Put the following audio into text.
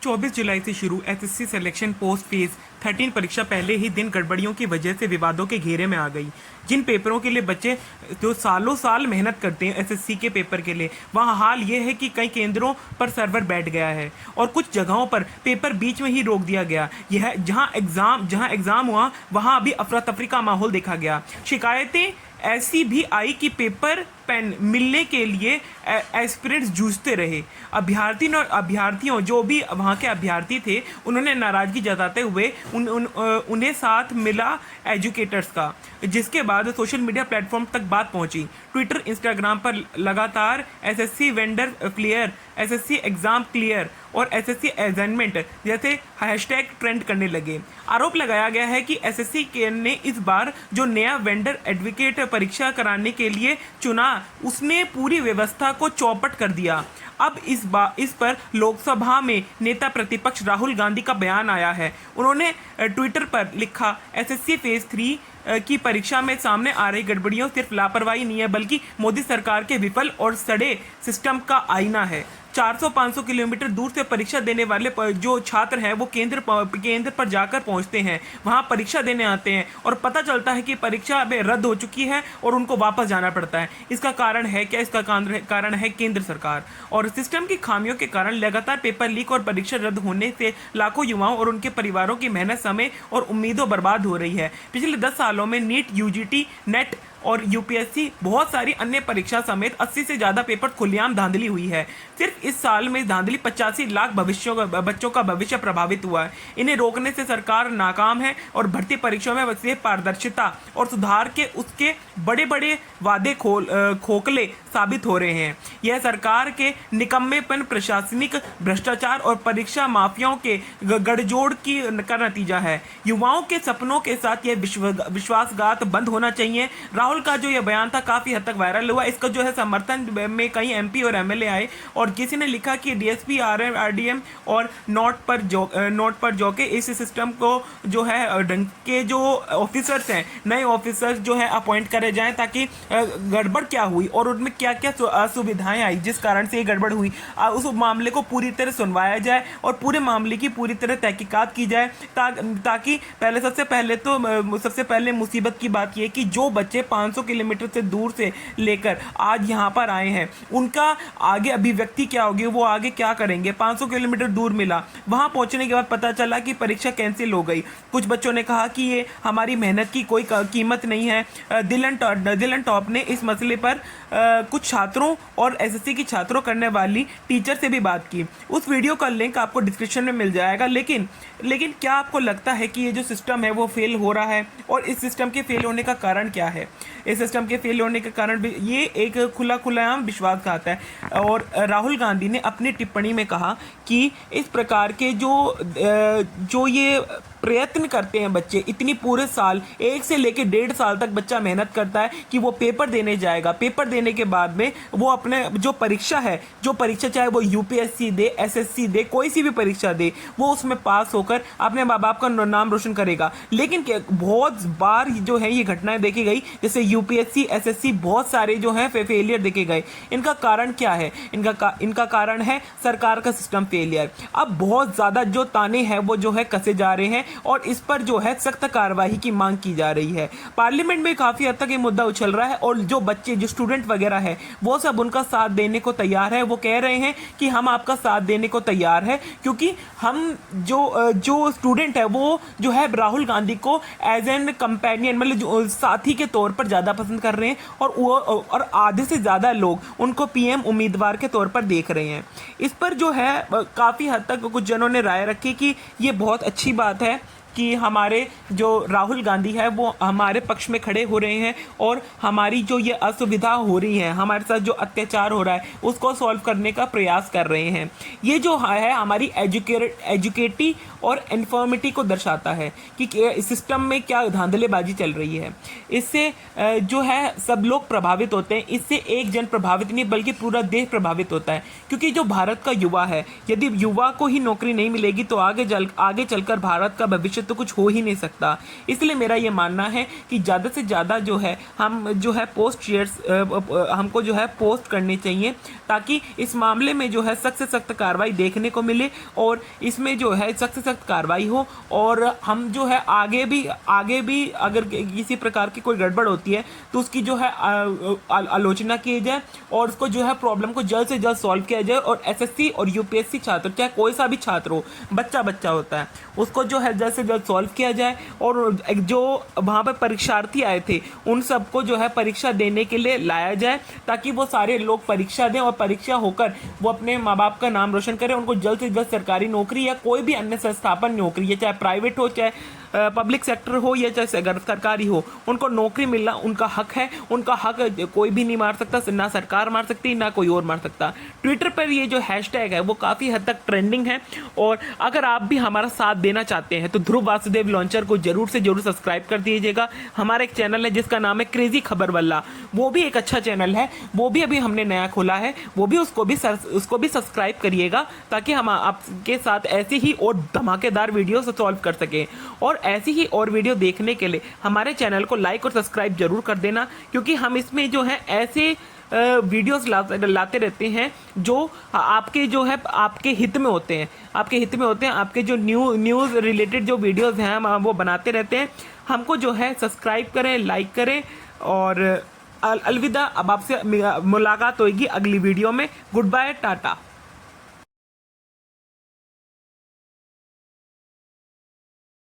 24 जुलाई से शुरू SSC selection post phase 13 परीक्षा पहले ही दिन गड़बड़ियों की वजह से विवादों के घेरे में आ गई। जिन पेपरों के लिए बच्चे जो सालों साल मेहनत करते हैं एसएससी के पेपर के लिए, वहाँ हाल ये है कि कई केंद्रों पर सर्वर बैठ गया है और कुछ जगहों पर पेपर बीच में ही रोक दिया गया। यह जहाँ एग्ज़ाम हुआ वहाँ अभी अफरा तफरी का माहौल देखा गया। शिकायतें ऐसी भी आई कि पेपर पेन मिलने के लिए एस्पिरेंट्स जूझते रहे। अभ्यर्थियों जो भी वहाँ के अभ्यर्थी थे उन्होंने नाराज़गी जताते हुए उन्हें साथ मिला एजुकेटर्स का, जिसके बाद सोशल मीडिया प्लेटफॉर्म तक बात पहुंची। ट्विटर, इंस्टाग्राम पर लगातार SSC vendor clear, SSC exam clear और एसएससी असाइनमेंट जैसे हैशटैग ट्रेंड करने लगे। आरोप लगाया गया है कि एसएससी ने इस बार जो नया वेंडर एडवोकेट परीक्षा कराने के लिए चुना उसने पूरी व्यवस्था को चौपट कर दिया। अब इस पर लोकसभा में नेता प्रतिपक्ष राहुल गांधी का बयान आया है। उन्होंने ट्विटर पर लिखा, एसएससी फेज 3 की परीक्षा में सामने आ रही गड़बड़ियों सिर्फ लापरवाही नहीं है बल्कि मोदी सरकार के विफल और सड़े सिस्टम का आईना है। 400-500 किलोमीटर दूर से परीक्षा देने वाले जो छात्र हैं वो केंद्र पर जाकर पहुंचते हैं, वहां परीक्षा देने आते हैं और पता चलता है कि परीक्षा अब रद्द हो चुकी है और उनको वापस जाना पड़ता है। इसका कारण है क्या? इसका कारण है केंद्र सरकार और सिस्टम की खामियों के कारण लगातार पेपर लीक और परीक्षा रद्द होने से लाखों युवाओं और उनके परिवारों की मेहनत, समय और उम्मीदों बर्बाद हो रही है। पिछले 10 सालों में नीट, यूजीटी, नेट और यूपीएससी, बहुत सारी अन्य परीक्षा समेत 80 से ज़्यादा पेपर खुलेआम धांधली हुई है। सिर्फ इस साल में धांधली 85 लाख बच्चों का भविष्य प्रभावित हुआ है। इन्हें रोकने से सरकार नाकाम है और भर्ती परीक्षाओं में वैसे पारदर्शिता और सुधार के उसके बड़े बड़े वादे खोखले साबित हो रहे हैं। यह सरकार के निकम्मेपन, प्रशासनिक भ्रष्टाचार और परीक्षा माफियाओं के गठजोड़ का नतीजा है। युवाओं के सपनों के साथ यह विश्वासघात बंद होना चाहिए। राहुल का जो यह बयान था काफ़ी हद तक वायरल हुआ। इसका जो है समर्थन में कई एमपी और एमएलए आए और किसी ने लिखा कि डीएसपी, आरडीएम और नोट पर जो के इस सिस्टम को जो है ढंग के जो ऑफिसर्स हैं, नए ऑफिसर्स जो है अपॉइंट करे जाएं ताकि गड़बड़ क्या हुई और उनमें क्या क्या असुविधाएं आई जिस कारण से ये गड़बड़ हुई, उस मामले को पूरी तरह सुनवाया जाए और पूरे मामले की पूरी तरह तहकीकात की जाए ताकि सबसे पहले मुसीबत की बात यह कि जो बच्चे 500 किलोमीटर से दूर से लेकर आज यहाँ पर आए हैं उनका आगे अभिव्यक्ति क्या होगी, वो आगे क्या करेंगे। 500 किलोमीटर दूर मिला, वहाँ पहुँचने के बाद पता चला कि परीक्षा कैंसिल हो गई। कुछ बच्चों ने कहा कि ये हमारी मेहनत की कोई कीमत नहीं है। दिलन टॉप ने इस मसले पर कुछ छात्रों और एसएससी की छात्रों करने वाली टीचर से भी बात की। उस वीडियो का लिंक आपको डिस्क्रिप्शन में मिल जाएगा। लेकिन क्या आपको लगता है कि ये जो सिस्टम है वो फेल हो रहा है और इस सिस्टम के फेल होने का कारण क्या है? इस सिस्टम के फेल होने के कारण भी ये एक खुलाम विश्वासघात है। और राहुल गांधी ने अपनी टिप्पणी में कहा कि इस प्रकार के जो ये प्रयत्न करते हैं बच्चे, इतनी पूरे साल 1 से लेकर 1.5 साल तक बच्चा मेहनत करता है कि वो पेपर देने जाएगा। पेपर देने के बाद में वो अपने जो परीक्षा चाहे वो यूपीएससी दे, एसएससी दे, कोई सी भी परीक्षा दे, वो उसमें पास होकर अपने माँ बाप का नाम रोशन करेगा। लेकिन बहुत बार जो है ये घटनाएं देखी गई, जैसे यूपीएससी, एसएससी, बहुत सारे जो हैं फेलियर देखे गए। इनका कारण क्या है? इनका कारण है सरकार का सिस्टम फेलियर। अब बहुत ज़्यादा जो ताने हैं वो जो है कसे जा रहे हैं और इस पर जो है सख्त कार्रवाई की मांग की जा रही है। पार्लियामेंट में काफ़ी हद तक ये मुद्दा उछल रहा है और जो बच्चे, जो स्टूडेंट वगैरह है, वो सब उनका साथ देने को तैयार है। वो कह रहे हैं कि हम आपका साथ देने को तैयार है क्योंकि हम जो स्टूडेंट है वो जो है राहुल गांधी को एज एन कंपेनियन, मतलब साथी के तौर पर ज़्यादा पसंद कर रहे हैं और आधे से ज़्यादा लोग उनको पीएम उम्मीदवार के तौर पर देख रहे हैं। इस पर जो है काफ़ी हद तक कुछ जनों ने राय रखी कि ये बहुत अच्छी बात है कि हमारे जो राहुल गांधी है वो हमारे पक्ष में खड़े हो रहे हैं और हमारी जो ये असुविधा हो रही है, हमारे साथ जो अत्याचार हो रहा है उसको सॉल्व करने का प्रयास कर रहे हैं। ये जो है हमारी एजुकेटी और इन्फॉर्मिटी को दर्शाता है कि सिस्टम में क्या धांधलेबाजी चल रही है। इससे जो है सब लोग प्रभावित होते हैं। इससे एक जन प्रभावित नहीं बल्कि पूरा देश प्रभावित होता है क्योंकि जो भारत का युवा है, यदि युवा को ही नौकरी नहीं मिलेगी तो आगे चलकर भारत का भविष्य तो कुछ हो ही नहीं सकता। इसलिए मेरा ये मानना है कि ज़्यादा से ज़्यादा जो है हम जो है पोस्ट शेयर्स हमको जो है पोस्ट करने चाहिए, ताकि इस मामले में जो है सख्त से सख्त कार्रवाई देखने को मिले और इसमें जो है सख्त से सख्त कार्रवाई हो। और हम जो है आगे भी अगर किसी प्रकार की कोई गड़बड़ होती है तो उसकी जो है आलोचना की जाए और उसको जो है प्रॉब्लम को जल्द से जल्द सॉल्व किया जाए। और एसएससी और यूपीएससी छात्र, चाहे कोई सा भी छात्र हो, बच्चा होता है, उसको जो है जल्द से जल्द सॉल्व किया जाए। और जो वहाँ पर परीक्षार्थी आए थे उन सबको जो है परीक्षा देने के लिए लाया जाए, ताकि वो सारे लोग परीक्षा दें और परीक्षा होकर वो अपने माँ बाप का नाम रोशन करें। उनको जल्द से जल्द सरकारी नौकरी या कोई भी अन्य संस्थापन नौकरी है, चाहे प्राइवेट हो, चाहे पब्लिक सेक्टर हो या चाहे सरकारी हो, उनको नौकरी मिलना उनका हक है। उनका हक कोई भी नहीं मार सकता, ना सरकार मार सकती, ना कोई और मार सकता। ट्विटर पर ये जो हैशटैग है वो काफ़ी हद तक ट्रेंडिंग है। और अगर आप भी हमारा साथ देना चाहते हैं तो ध्रुव वासुदेव लॉन्चर को जरूर से जरूर सब्सक्राइब कर दीजिएगा। हमारा एक चैनल है जिसका नाम है क्रेजी खबर वाला, वो भी एक अच्छा चैनल है, वो भी अभी हमने नया खोला है, वो भी उसको भी सब्सक्राइब करिएगा, ताकि हम आपके साथ ऐसी ही और धमाकेदार वीडियो सॉल्व कर सकें। और ऐसी ही और वीडियो देखने के लिए हमारे चैनल को लाइक और सब्सक्राइब जरूर कर देना, क्योंकि हम इसमें जो है ऐसे वीडियोस लाते रहते हैं जो आपके जो है आपके हित में होते हैं, आपके जो न्यूज़ रिलेटेड जो वीडियोस हैं हम वो बनाते रहते हैं। हमको जो है सब्सक्राइब करें, लाइक करें और अलविदा। अब आपसे मुलाकात होगी अगली वीडियो में। Good bye, Tata.